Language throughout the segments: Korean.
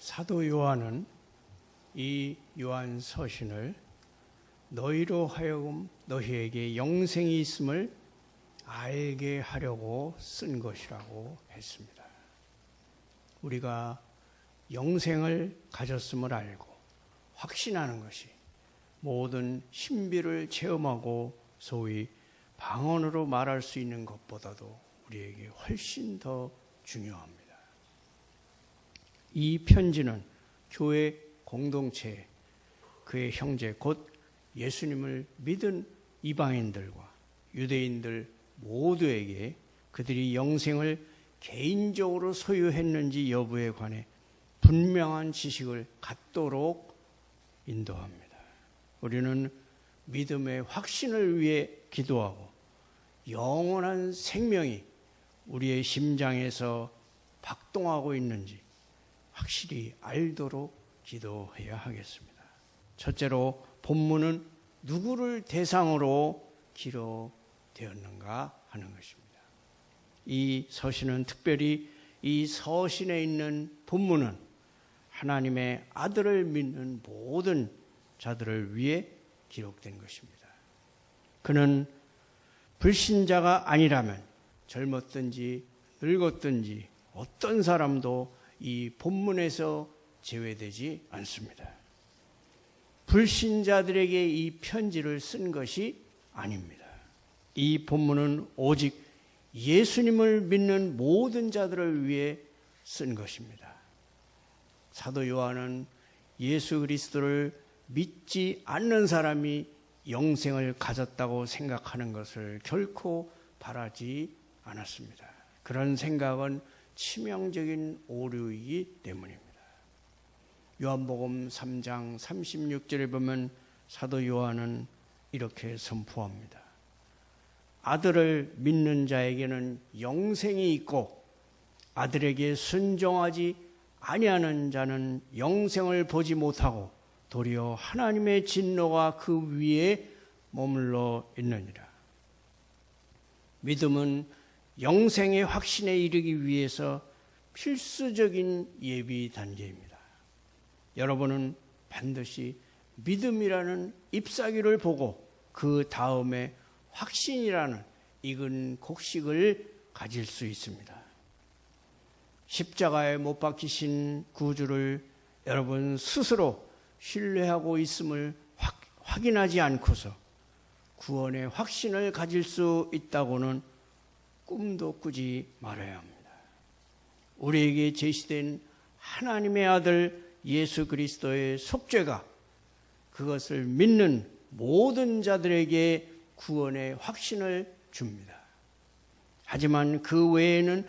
사도 요한은 이 요한 서신을 너희로 하여금 너희에게 영생이 있음을 알게 하려고 쓴 것이라고 했습니다. 우리가 영생을 가졌음을 알고 확신하는 것이 모든 신비를 체험하고 소위 방언으로 말할 수 있는 것보다도 우리에게 훨씬 더 중요합니다. 이 편지는 교회 공동체, 그의 형제 곧 예수님을 믿은 이방인들과 유대인들 모두에게 그들이 영생을 개인적으로 소유했는지 여부에 관해 분명한 지식을 갖도록 인도합니다. 우리는 믿음의 확신을 위해 기도하고 영원한 생명이 우리의 심장에서 박동하고 있는지 확실히 알도록 기도해야 하겠습니다. 첫째로 본문은 누구를 대상으로 기록되었는가 하는 것입니다. 이 서신은 특별히 이 서신에 있는 본문은 하나님의 아들을 믿는 모든 자들을 위해 기록된 것입니다. 그는 불신자가 아니라면 젊었든지 늙었든지 어떤 사람도 이 본문에서 제외되지 않습니다. 불신자들에게 이 편지를 쓴 것이 아닙니다. 이 본문은 오직 예수님을 믿는 모든 자들을 위해 쓴 것입니다. 사도 요한은 예수 그리스도를 믿지 않는 사람이 영생을 가졌다고 생각하는 것을 결코 바라지 않았습니다. 그런 생각은 치명적인 오류이기 때문입니다. 요한복음 3장 36절에 보면 사도 요한은 이렇게 선포합니다. 아들을 믿는 자에게는 영생이 있고 아들에게 순종하지 아니하는 자는 영생을 보지 못하고 도리어 하나님의 진노가 그 위에 머물러 있느니라. 믿음은 영생의 확신에 이르기 위해서 필수적인 예비 단계입니다. 여러분은 반드시 믿음이라는 잎사귀를 보고 그 다음에 확신이라는 익은 곡식을 가질 수 있습니다. 십자가에 못 박히신 구주를 여러분 스스로 신뢰하고 있음을 확인하지 않고서 구원의 확신을 가질 수 있다고는 꿈도 꾸지 말아야 합니다. 우리에게 제시된 하나님의 아들 예수 그리스도의 속죄가 그것을 믿는 모든 자들에게 구원의 확신을 줍니다. 하지만 그 외에는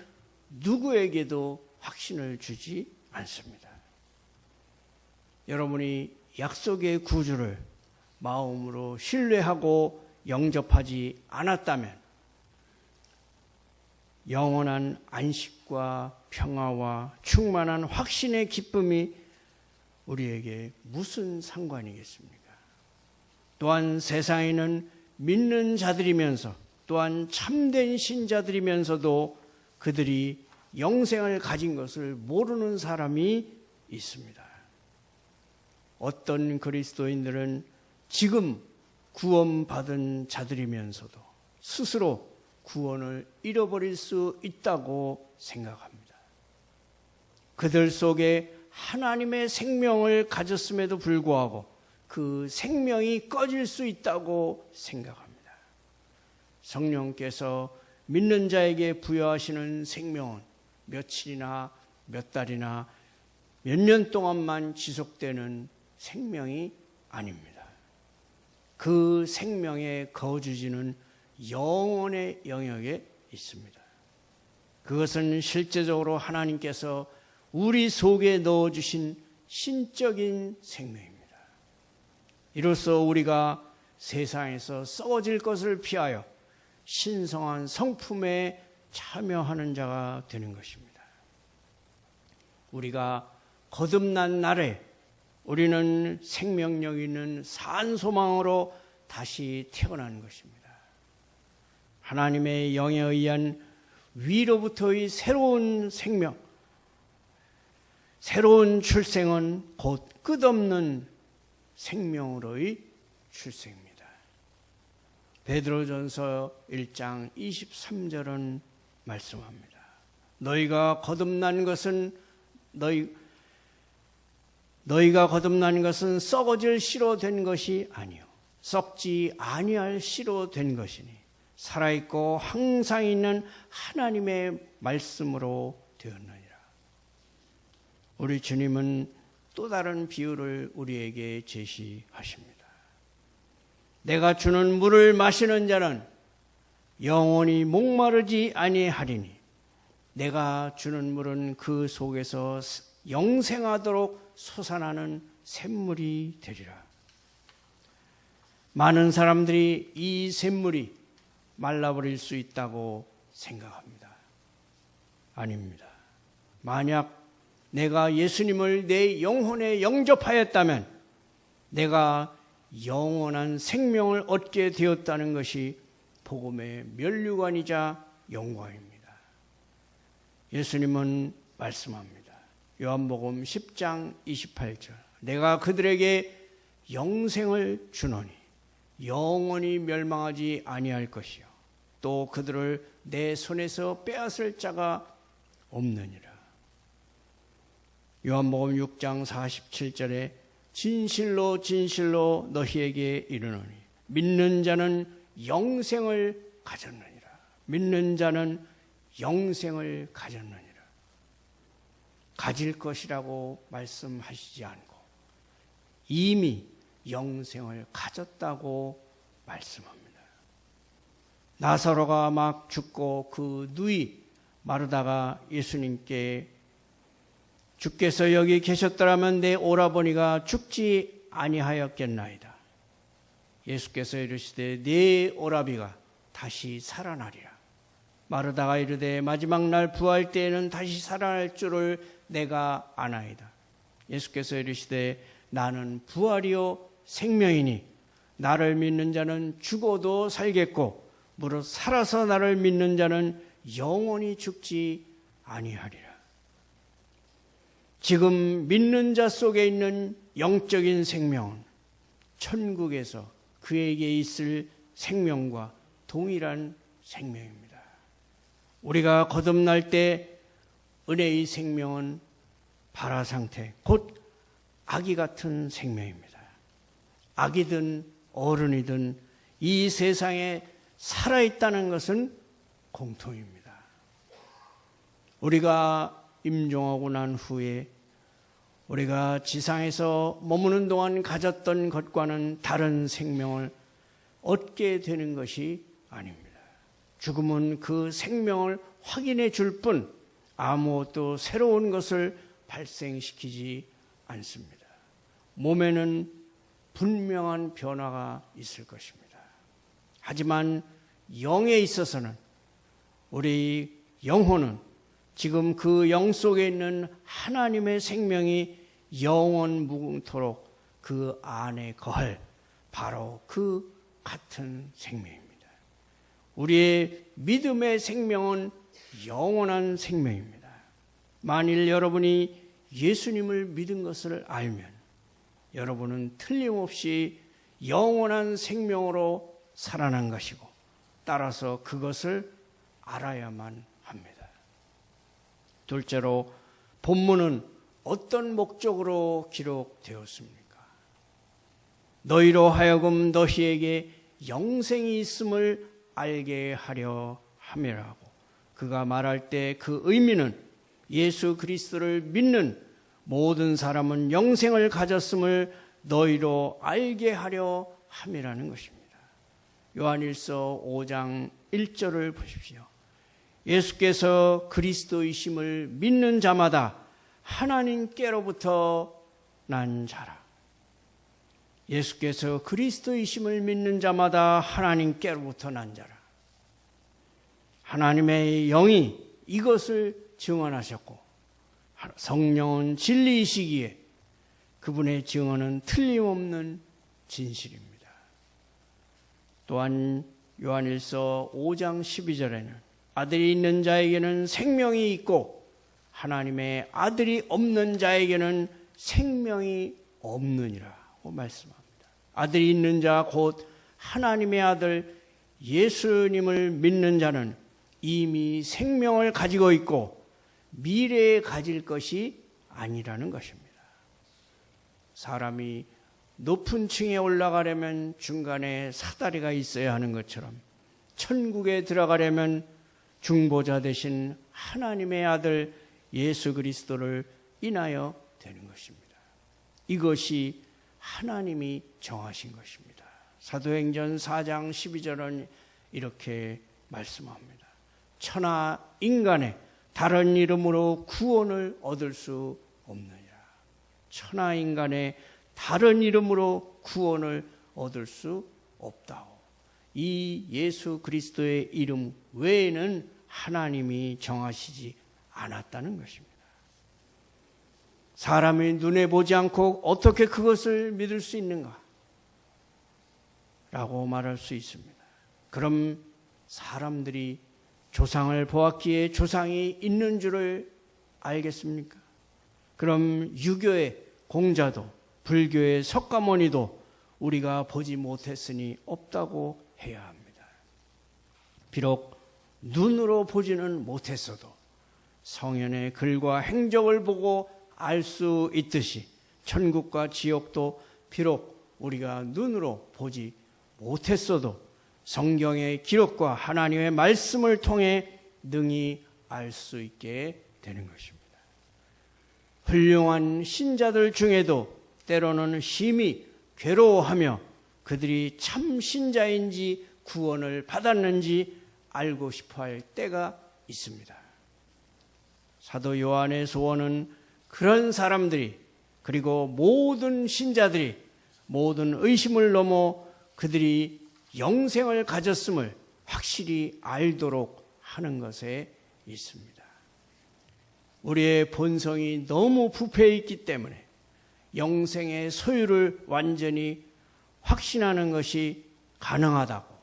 누구에게도 확신을 주지 않습니다. 여러분이 약속의 구주를 마음으로 신뢰하고 영접하지 않았다면 영원한 안식과 평화와 충만한 확신의 기쁨이 우리에게 무슨 상관이겠습니까? 또한 세상에는 믿는 자들이면서 또한 참된 신자들이면서도 그들이 영생을 가진 것을 모르는 사람이 있습니다. 어떤 그리스도인들은 지금 구원받은 자들이면서도 스스로 구원을 잃어버릴 수 있다고 생각합니다. 그들 속에 하나님의 생명을 가졌음에도 불구하고 그 생명이 꺼질 수 있다고 생각합니다. 성령께서 믿는 자에게 부여하시는 생명은 며칠이나 몇 달이나 몇 년 동안만 지속되는 생명이 아닙니다. 그 생명의 거주지는 영혼의 영역에 있습니다. 그것은 실제적으로 하나님께서 우리 속에 넣어주신 신적인 생명입니다. 이로써 우리가 세상에서 썩어질 것을 피하여 신성한 성품에 참여하는 자가 되는 것입니다. 우리가 거듭난 날에 우리는 생명력 있는 산 소망으로 다시 태어나는 것입니다. 하나님의 영에 의한 위로부터의 새로운 생명, 새로운 출생은 곧 끝없는 생명으로의 출생입니다. 베드로전서 1장 23절은 말씀합니다. 너희가 거듭난 것은 썩어질 씨로 된 것이 아니요 썩지 아니할 씨로 된 것이니 살아있고 항상 있는 하나님의 말씀으로 되었느니라. 우리 주님은 또 다른 비유를 우리에게 제시하십니다. 내가 주는 물을 마시는 자는 영원히 목마르지 아니하리니 내가 주는 물은 그 속에서 영생하도록 솟아나는 샘물이 되리라. 많은 사람들이 이 샘물이 말라버릴 수 있다고 생각합니다. 아닙니다. 만약 내가 예수님을 내 영혼에 영접하였다면 내가 영원한 생명을 얻게 되었다는 것이 복음의 면류관이자 영광입니다. 예수님은 말씀합니다. 요한복음 10장 28절 내가 그들에게 영생을 주노니 영원히 멸망하지 아니할 것이요 또 그들을 내 손에서 빼앗을 자가 없느니라. 요한복음 6장 47절에 진실로 진실로 너희에게 이르노니 믿는 자는 영생을 가졌느니라. 믿는 자는 영생을 가졌느니라. 가질 것이라고 말씀하시지 않고 이미 영생을 가졌다고 말씀합니다. 나사로가 막 죽고 그 누이 마르다가 예수님께 주께서 여기 계셨더라면 내 오라버니가 죽지 아니하였겠나이다. 예수께서 이르시되 네 오라비가 다시 살아나리라. 마르다가 이르되 마지막 날 부활 때에는 다시 살아날 줄을 내가 아나이다. 예수께서 이르시되 나는 부활이요 생명이니 나를 믿는 자는 죽어도 살겠고 무릇 살아서 나를 믿는 자는 영원히 죽지 아니하리라. 지금 믿는 자 속에 있는 영적인 생명은 천국에서 그에게 있을 생명과 동일한 생명입니다. 우리가 거듭날 때 은혜의 생명은 발화 상태, 곧 아기 같은 생명입니다. 아기든 어른이든 이 세상에 살아있다는 것은 공통입니다. 우리가 임종하고 난 후에 우리가 지상에서 머무는 동안 가졌던 것과는 다른 생명을 얻게 되는 것이 아닙니다. 죽음은 그 생명을 확인해 줄 뿐 아무것도 새로운 것을 발생시키지 않습니다. 몸에는 분명한 변화가 있을 것입니다. 하지만 영에 있어서는 우리 영혼은 지금 그 영 속에 있는 하나님의 생명이 영원 무궁토록 그 안에 거할 바로 그 같은 생명입니다. 우리의 믿음의 생명은 영원한 생명입니다. 만일 여러분이 예수님을 믿은 것을 알면 여러분은 틀림없이 영원한 생명으로 살아난 것이고 따라서 그것을 알아야만 합니다. 둘째로 본문은 어떤 목적으로 기록되었습니까? 너희로 하여금 너희에게 영생이 있음을 알게 하려 함이라고. 그가 말할 때 그 의미는 예수 그리스도를 믿는 모든 사람은 영생을 가졌음을 너희로 알게 하려 함이라는 것입니다. 요한일서 5장 1절을 보십시오. 예수께서 그리스도이심을 믿는 자마다 하나님께로부터 난 자라. 예수께서 그리스도이심을 믿는 자마다 하나님께로부터 난 자라. 하나님의 영이 이것을 증언하셨고 성령은 진리이시기에 그분의 증언은 틀림없는 진실입니다. 또한 요한일서 5장 12절에는 아들이 있는 자에게는 생명이 있고 하나님의 아들이 없는 자에게는 생명이 없느니라고 말씀합니다. 아들이 있는 자 곧 하나님의 아들 예수님을 믿는 자는 이미 생명을 가지고 있고 미래에 가질 것이 아니라는 것입니다. 사람이 높은 층에 올라가려면 중간에 사다리가 있어야 하는 것처럼 천국에 들어가려면 중보자 되신 하나님의 아들 예수 그리스도를 인하여 되는 것입니다. 이것이 하나님이 정하신 것입니다. 사도행전 4장 12절은 이렇게 말씀합니다. 천하 인간의 다른 이름으로 구원을 얻을 수 없느니라. 천하 인간의 다른 이름으로 구원을 얻을 수 없다오. 이 예수 그리스도의 이름 외에는 하나님이 정하시지 않았다는 것입니다. 사람이 눈에 보지 않고 어떻게 그것을 믿을 수 있는가? 라고 말할 수 있습니다. 그럼 사람들이 조상을 보았기에 조상이 있는 줄을 알겠습니까? 그럼 유교의 공자도 불교의 석가모니도 우리가 보지 못했으니 없다고 해야 합니다. 비록 눈으로 보지는 못했어도 성현의 글과 행적을 보고 알 수 있듯이 천국과 지옥도 비록 우리가 눈으로 보지 못했어도 성경의 기록과 하나님의 말씀을 통해 능히 알 수 있게 되는 것입니다. 훌륭한 신자들 중에도 때로는 심히 괴로워하며 그들이 참 신자인지 구원을 받았는지 알고 싶어할 때가 있습니다. 사도 요한의 소원은 그런 사람들이 그리고 모든 신자들이 모든 의심을 넘어 그들이 영생을 가졌음을 확실히 알도록 하는 것에 있습니다. 우리의 본성이 너무 부패해 있기 때문에 영생의 소유를 완전히 확신하는 것이 가능하다고,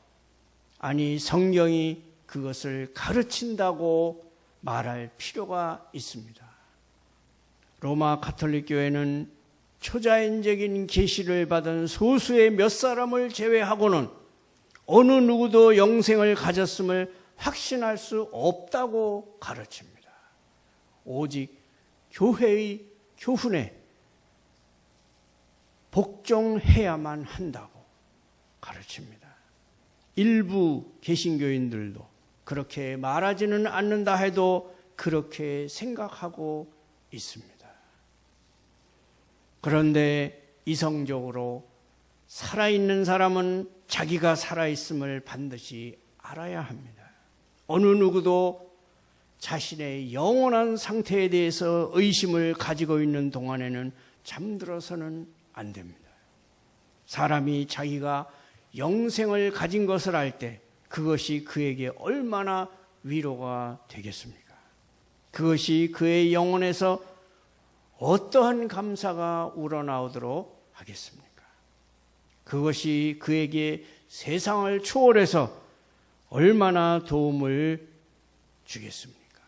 아니 성경이 그것을 가르친다고 말할 필요가 있습니다. 로마 가톨릭 교회는 초자연적인 계시를 받은 소수의 몇 사람을 제외하고는 어느 누구도 영생을 가졌음을 확신할 수 없다고 가르칩니다. 오직 교회의 교훈에 복종해야만 한다고 가르칩니다. 일부 개신교인들도 그렇게 말하지는 않는다 해도 그렇게 생각하고 있습니다. 그런데 이성적으로 살아있는 사람은 자기가 살아있음을 반드시 알아야 합니다. 어느 누구도 자신의 영원한 상태에 대해서 의심을 가지고 있는 동안에는 잠들어서는 안 됩니다. 사람이 자기가 영생을 가진 것을 알 때 그것이 그에게 얼마나 위로가 되겠습니까? 그것이 그의 영혼에서 어떠한 감사가 우러나오도록 하겠습니까? 그것이 그에게 세상을 초월해서 얼마나 도움을 주겠습니까?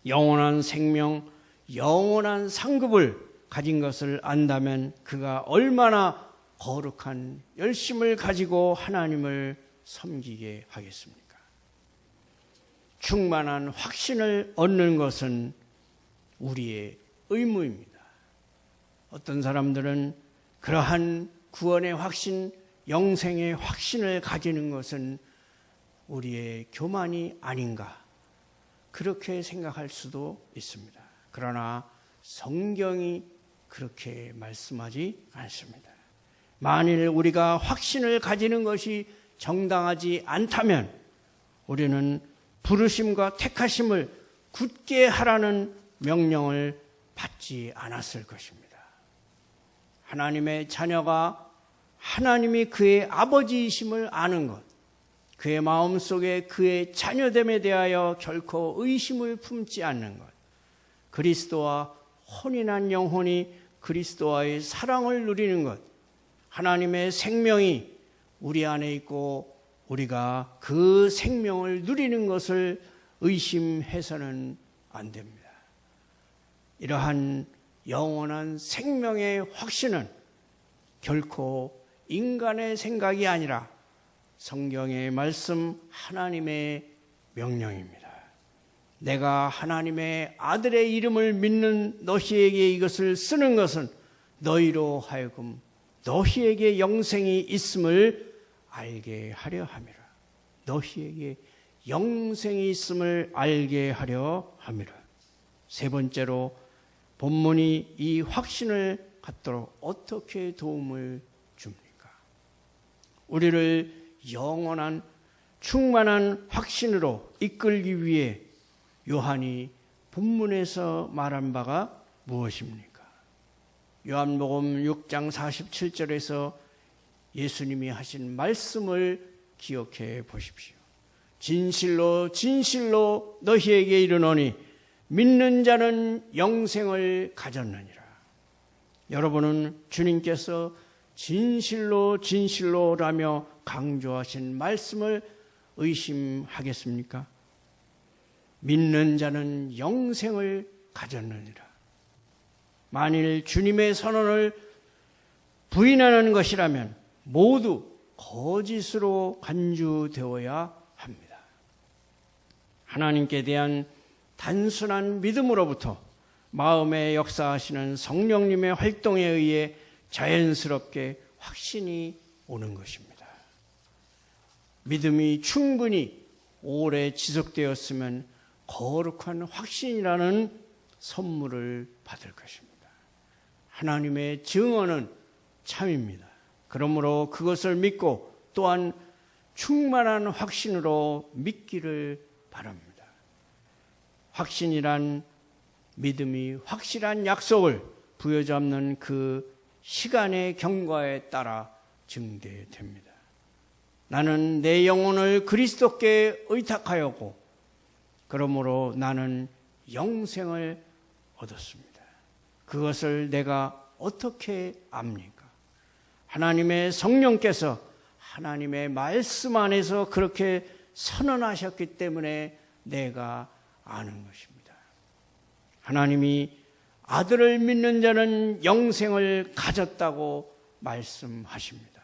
영원한 생명, 영원한 상급을 가진 것을 안다면 그가 얼마나 거룩한 열심을 가지고 하나님을 섬기게 하겠습니까? 충만한 확신을 얻는 것은 우리의 의무입니다. 어떤 사람들은 그러한 구원의 확신, 영생의 확신을 가지는 것은 우리의 교만이 아닌가, 그렇게 생각할 수도 있습니다. 그러나 성경이 그렇게 말씀하지 않습니다. 만일 우리가 확신을 가지는 것이 정당하지 않다면 우리는 부르심과 택하심을 굳게 하라는 명령을 받지 않았을 것입니다. 하나님의 자녀가 하나님이 그의 아버지이심을 아는 것, 그의 마음속에 그의 자녀됨에 대하여 결코 의심을 품지 않는 것, 그리스도와 혼인한 영혼이 그리스도와의 사랑을 누리는 것, 하나님의 생명이 우리 안에 있고 우리가 그 생명을 누리는 것을 의심해서는 안 됩니다. 이러한 영원한 생명의 확신은 결코 인간의 생각이 아니라 성경의 말씀 하나님의 명령입니다. 내가 하나님의 아들의 이름을 믿는 너희에게 이것을 쓰는 것은 너희로 하여금 너희에게 영생이 있음을 알게 하려 함이라. 너희에게 영생이 있음을 알게 하려 함이라. 세 번째로 본문이 이 확신을 갖도록 어떻게 도움을 줍니까? 우리를 영원한 충만한 확신으로 이끌기 위해 요한이 본문에서 말한 바가 무엇입니까? 요한복음 6장 47절에서 예수님이 하신 말씀을 기억해 보십시오. 진실로 진실로 너희에게 이르노니 믿는 자는 영생을 가졌느니라. 여러분은 주님께서 진실로 진실로라며 강조하신 말씀을 의심하겠습니까? 믿는 자는 영생을 가졌느니라. 만일 주님의 선언을 부인하는 것이라면 모두 거짓으로 간주되어야 합니다. 하나님께 대한 단순한 믿음으로부터 마음에 역사하시는 성령님의 활동에 의해 자연스럽게 확신이 오는 것입니다. 믿음이 충분히 오래 지속되었으면 거룩한 확신이라는 선물을 받을 것입니다. 하나님의 증언은 참입니다. 그러므로 그것을 믿고 또한 충만한 확신으로 믿기를 바랍니다. 확신이란 믿음이 확실한 약속을 부여잡는 그 시간의 경과에 따라 증대됩니다. 나는 내 영혼을 그리스도께 의탁하였고 그러므로 나는 영생을 얻었습니다. 그것을 내가 어떻게 압니까? 하나님의 성령께서 하나님의 말씀 안에서 그렇게 선언하셨기 때문에 내가 아는 것입니다. 하나님이 아들을 믿는 자는 영생을 가졌다고 말씀하십니다.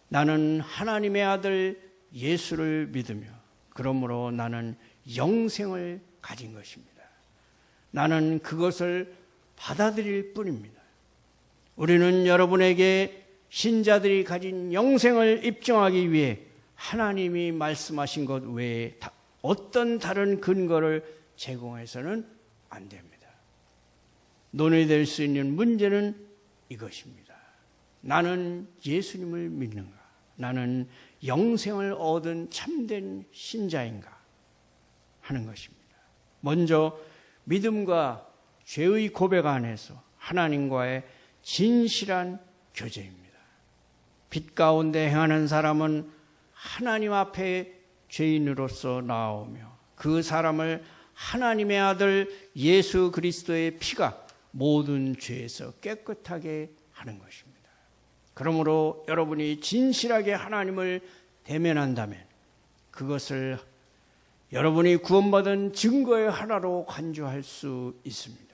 나는 하나님의 아들 예수를 믿으며 그러므로 나는 영생을 가진 것입니다. 나는 그것을 받아들일 뿐입니다. 우리는 여러분에게 신자들이 가진 영생을 입증하기 위해 하나님이 말씀하신 것 외에 어떤 다른 근거를 제공해서는 안 됩니다. 논의될 수 있는 문제는 이것입니다. 나는 예수님을 믿는가? 나는 영생을 얻은 참된 신자인가? 하는 것입니다. 먼저 믿음과 죄의 고백 안에서 하나님과의 진실한 교제입니다. 빛 가운데 행하는 사람은 하나님 앞에 죄인으로서 나오며 그 사람을 하나님의 아들 예수 그리스도의 피가 모든 죄에서 깨끗하게 하는 것입니다. 그러므로 여러분이 진실하게 하나님을 대면한다면 그것을 여러분이 구원받은 증거의 하나로 간주할 수 있습니다.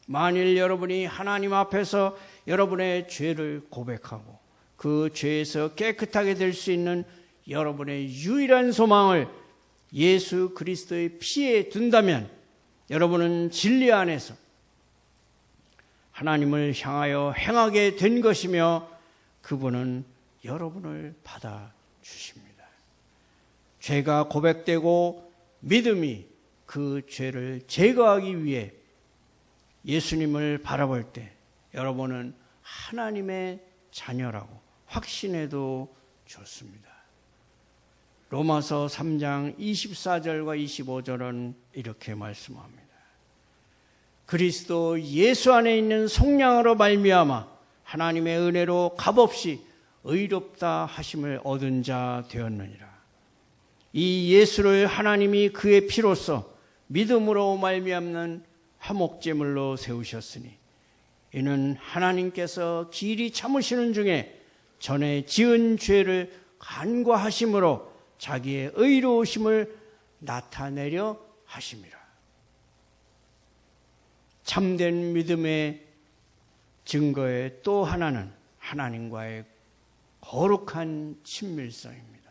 만일 여러분이 하나님 앞에서 여러분의 죄를 고백하고 그 죄에서 깨끗하게 될 수 있는 여러분의 유일한 소망을 예수 그리스도의 피에 둔다면 여러분은 진리 안에서 하나님을 향하여 행하게 된 것이며 그분은 여러분을 받아주십니다. 죄가 고백되고 믿음이 그 죄를 제거하기 위해 예수님을 바라볼 때 여러분은 하나님의 자녀라고 확신해도 좋습니다. 로마서 3장 24절과 25절은 이렇게 말씀합니다. 그리스도 예수 안에 있는 속량으로 말미암아 하나님의 은혜로 값없이 의롭다 하심을 얻은 자 되었느니라. 이 예수를 하나님이 그의 피로써 믿음으로 말미암는 화목제물로 세우셨으니 이는 하나님께서 길이 참으시는 중에 전에 지은 죄를 간과하심으로 자기의 의로우심을 나타내려 하심이라. 참된 믿음의 증거의 또 하나는 하나님과의 거룩한 친밀성입니다.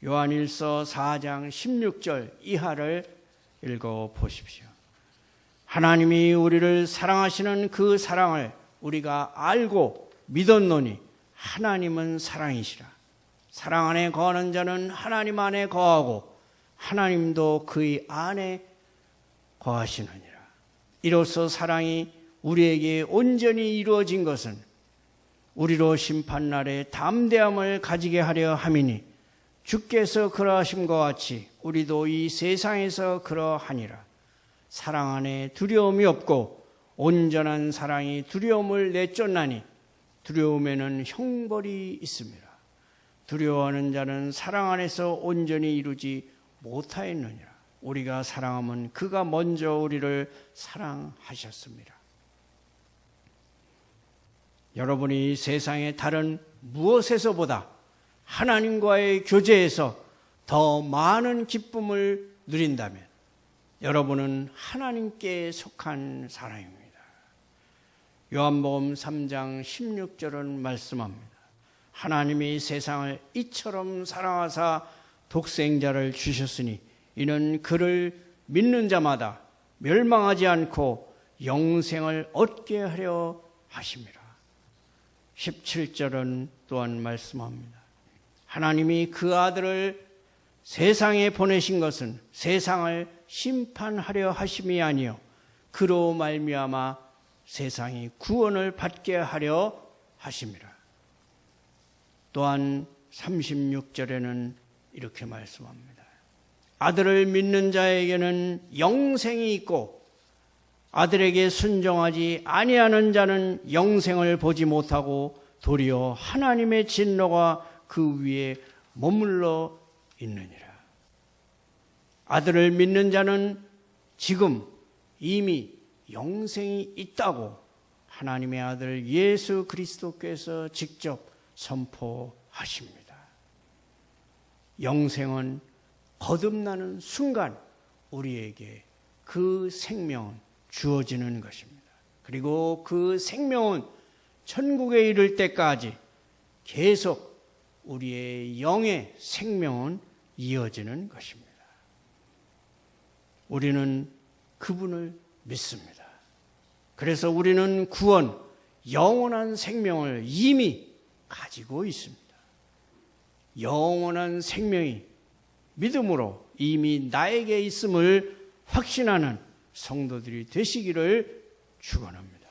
요한일서 4장 16절 이하를 읽어보십시오. 하나님이 우리를 사랑하시는 그 사랑을 우리가 알고 믿었노니 하나님은 사랑이시라. 사랑 안에 거하는 자는 하나님 안에 거하고 하나님도 그의 안에 거하시느니라. 이로써 사랑이 우리에게 온전히 이루어진 것은 우리로 심판날에 담대함을 가지게 하려 함이니 주께서 그러하심과 같이 우리도 이 세상에서 그러하니라. 사랑 안에 두려움이 없고 온전한 사랑이 두려움을 내쫓나니 두려움에는 형벌이 있습니다. 두려워하는 자는 사랑 안에서 온전히 이루지 못하였느니라. 우리가 사랑하면 그가 먼저 우리를 사랑하셨습니다. 여러분이 세상의 다른 무엇에서보다 하나님과의 교제에서 더 많은 기쁨을 누린다면 여러분은 하나님께 속한 사람입니다. 요한복음 3장 16절은 말씀합니다. 하나님이 세상을 이처럼 사랑하사 독생자를 주셨으니 이는 그를 믿는 자마다 멸망하지 않고 영생을 얻게 하려 하심이라. 17절은 또한 말씀합니다. 하나님이 그 아들을 세상에 보내신 것은 세상을 심판하려 하심이 아니요 그로 말미암아 세상이 구원을 받게 하려 하심이라. 또한 36절에는 이렇게 말씀합니다. 아들을 믿는 자에게는 영생이 있고 아들에게 순종하지 아니하는 자는 영생을 보지 못하고 도리어 하나님의 진노가 그 위에 머물러 있느니라. 아들을 믿는 자는 지금 이미 영생이 있다고 하나님의 아들 예수 그리스도께서 직접 선포하십니다. 영생은 거듭나는 순간 우리에게 그 생명은 주어지는 것입니다. 그리고 그 생명은 천국에 이를 때까지 계속 우리의 영의 생명은 이어지는 것입니다. 우리는 그분을 믿습니다. 그래서 우리는 구원, 영원한 생명을 이미 가지고 있습니다. 영원한 생명이 믿음으로 이미 나에게 있음을 확신하는 성도들이 되시기를 축원합니다.